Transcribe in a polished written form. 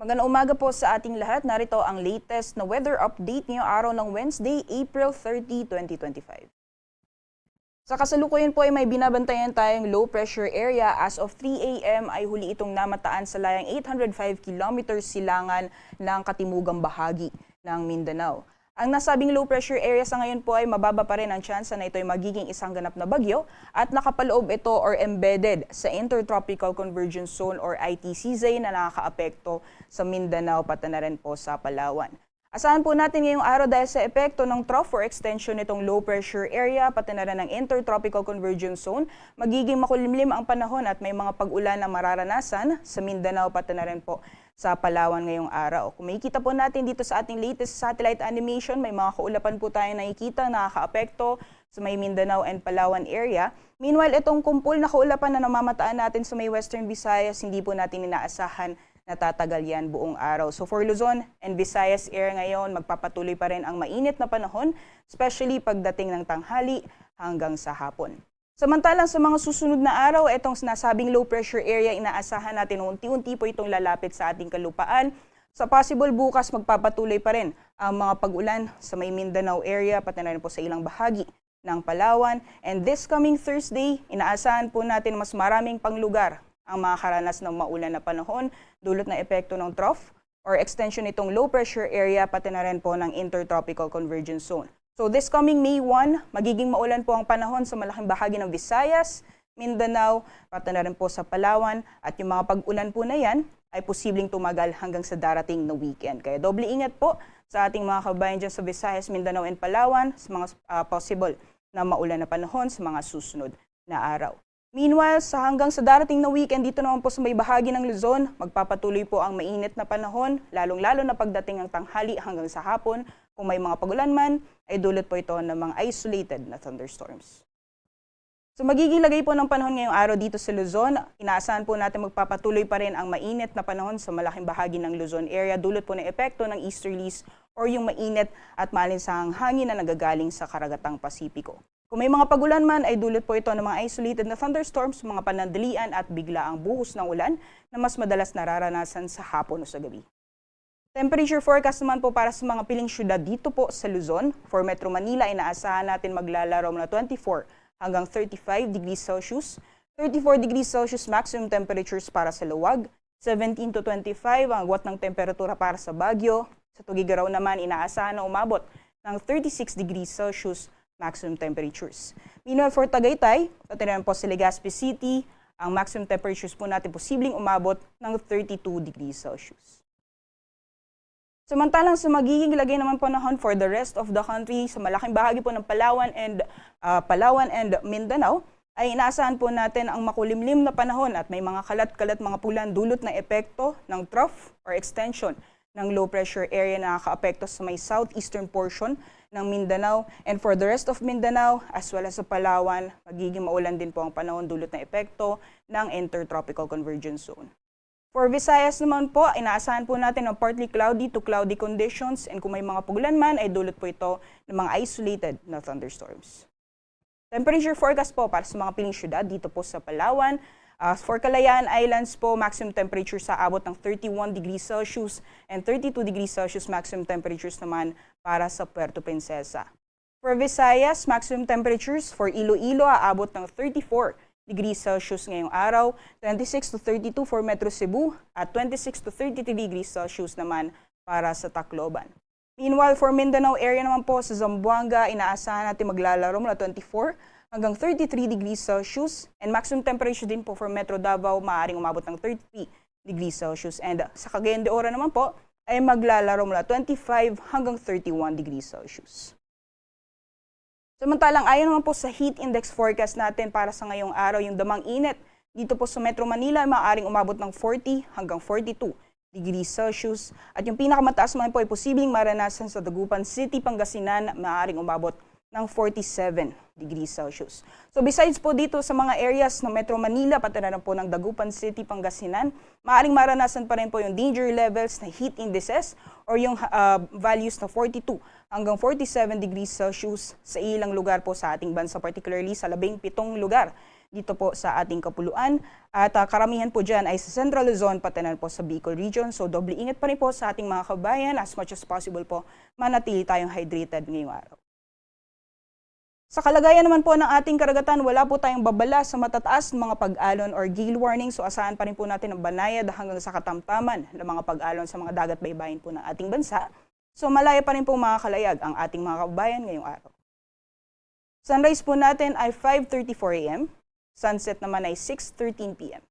Magandang umaga po sa ating lahat. Narito ang latest na weather update ngayong araw ng Wednesday, April 30, 2025. Sa kasalukuyan po ay may binabantayan tayong low pressure area. As of 3 a.m. ay huli itong namataan sa layang 805 kilometers silangan ng katimugang bahagi ng Mindanao. Ang nasabing low pressure area sa ngayon po ay mababa pa rin ang tsansa na ito ay magiging isang ganap na bagyo at nakapaloob ito or embedded sa Intertropical Convergence Zone or ITCZ na nakakaapekto sa Mindanao pati na rin po sa Palawan. Asahan po natin ngayong araw dahil sa epekto ng trough or extension nitong low pressure area pati na rin ng Intertropical Convergence Zone, magiging makulimlim ang panahon at may mga pag-ulan na mararanasan sa Mindanao pati na rin po sa Palawan ngayong araw. Kung makikita po natin dito sa ating latest satellite animation, may mga kaulapan po tayo nakikita na nakakaapekto sa may Mindanao and Palawan area. Meanwhile, itong kumpul na kaulapan na namamataan natin sa may Western Visayas, hindi po natin inaasahan na tatagal yan buong araw. So for Luzon and Visayas area ngayon, magpapatuloy pa rin ang mainit na panahon, especially pagdating ng tanghali hanggang sa hapon. Samantalang sa mga susunod na araw, itong sinasabing low pressure area, inaasahan natin unti-unti po itong lalapit sa ating kalupaan. Sa possible bukas, magpapatuloy pa rin ang mga pag-ulan sa may Mindanao area, pati na rin po sa ilang bahagi ng Palawan. And this coming Thursday, inaasahan po natin mas maraming panglugar ang makakaranas ng maulan na panahon, dulot na epekto ng trough or extension nitong low pressure area, pati na rin po ng Intertropical Convergence Zone. So this coming May 1, magiging maulan po ang panahon sa malaking bahagi ng Visayas, Mindanao, pati na rin po sa Palawan, at yung mga pag-ulan po na yan ay posibleng tumagal hanggang sa darating na weekend. Kaya doble ingat po sa ating mga kabayan dyan sa Visayas, Mindanao and Palawan sa mga possible na maulan na panahon sa mga susunod na araw. Meanwhile, hanggang sa darating na weekend, dito naman po sa may bahagi ng Luzon, magpapatuloy po ang mainit na panahon, lalong-lalo na pagdating ng tanghali hanggang sa hapon. Kung may mga pagulan man, ay dulot po ito ng mga isolated na thunderstorms. So magiging lagay po ng panahon ngayong araw dito sa Luzon. Inaasahan po natin magpapatuloy pa rin ang mainit na panahon sa malaking bahagi ng Luzon area, dulot po ng epekto ng easterlies or yung mainit at malinsahang hangin na nagagaling sa karagatang Pasipiko. Kung may mga pagulan man, ay dulot po ito ng mga isolated na thunderstorms, mga panandalian at biglaang buhos ng ulan na mas madalas nararanasan sa hapon o sa gabi. Temperature forecast naman po para sa mga piling syudad dito po sa Luzon. For Metro Manila, inaasahan natin maglalaro na 24 hanggang 35 degrees Celsius, 34 degrees Celsius maximum temperatures para sa Luwag, 17 to 25 ang agwat ng temperatura para sa Baguio. Sa Tugigaraw naman, inaasahan na umabot ng 36 degrees Celsius maximum temperatures. Meanwhile, for Tagaytay, at rin po sa Legazpi City, ang maximum temperatures po natin posibleng umabot ng 32 degrees Celsius. Samantalang sa magiging lagay naman po panahon for the rest of the country, sa malaking bahagi po ng Palawan and Mindanao, ay inaasahan po natin ang makulimlim na panahon at may mga kalat-kalat mga pulan dulot na epekto ng trough or extension ng low pressure area na nakakaapekto sa may southeastern portion ng Mindanao. And for the rest of Mindanao as well as sa Palawan, magiging maulan din po ang panahon dulot na epekto ng Intertropical Convergence Zone. For Visayas naman po, inaasahan po natin ng partly cloudy to cloudy conditions, and kung may mga pagulan man ay dulot po ito ng mga isolated na thunderstorms. Temperature forecast po para sa mga piling syudad dito po sa Palawan. For Kalayaan Islands po, maximum temperature sa abot ng 31 degrees Celsius and 32 degrees Celsius maximum temperatures naman para sa Puerto Princesa. For Visayas, maximum temperatures for Iloilo aabot ng 34 degrees Celsius ngayong araw, 26 to 32 for Metro Cebu at 26 to 33 degrees Celsius naman para sa Tacloban. Meanwhile, for Mindanao area naman po sa Zamboanga, inaasahan natin maglalaro mula 24 hanggang 33 degrees Celsius, and maximum temperature din po for Metro Davao maaaring umabot ng 33 degrees Celsius, and sa Cagayan de Oro naman po ay maglalaro mula 25 hanggang 31 degrees Celsius. Samantalang ayon naman po sa heat index forecast natin para sa ngayong araw, yung damang init dito po sa Metro Manila ay maaaring umabot ng 40 hanggang 42 degrees Celsius, at yung pinakamataas naman po ay posibleng maranasan sa Dagupan City, Pangasinan, maaaring umabot ng 47 degrees Celsius. So besides po dito sa mga areas ng Metro Manila, pati na po ng Dagupan City, Pangasinan, maaaring maranasan pa rin po yung danger levels na heat indices or yung values na 42 hanggang 47 degrees Celsius sa ilang lugar po sa ating bansa, particularly sa 17 lugar dito po sa ating kapuluan. At karamihan po dyan ay sa Central Luzon, pati na po sa Bicol region. So doble ingat pa rin po sa ating mga kabayan. As much as possible po, manatili tayong hydrated ngayong araw. Sa kalagayan naman po ng ating karagatan, wala po tayong babala sa matataas ng mga pag-alon or gale warning. So asahan pa rin po natin ang banayad hanggang sa katamtaman ng mga pag-alon sa mga dagat baybayin po ng ating bansa. So malaya pa rin po makakalayag ang ating mga kabayan ngayong araw. Sunrise po natin ay 5:34 AM, sunset naman ay 6:13 PM.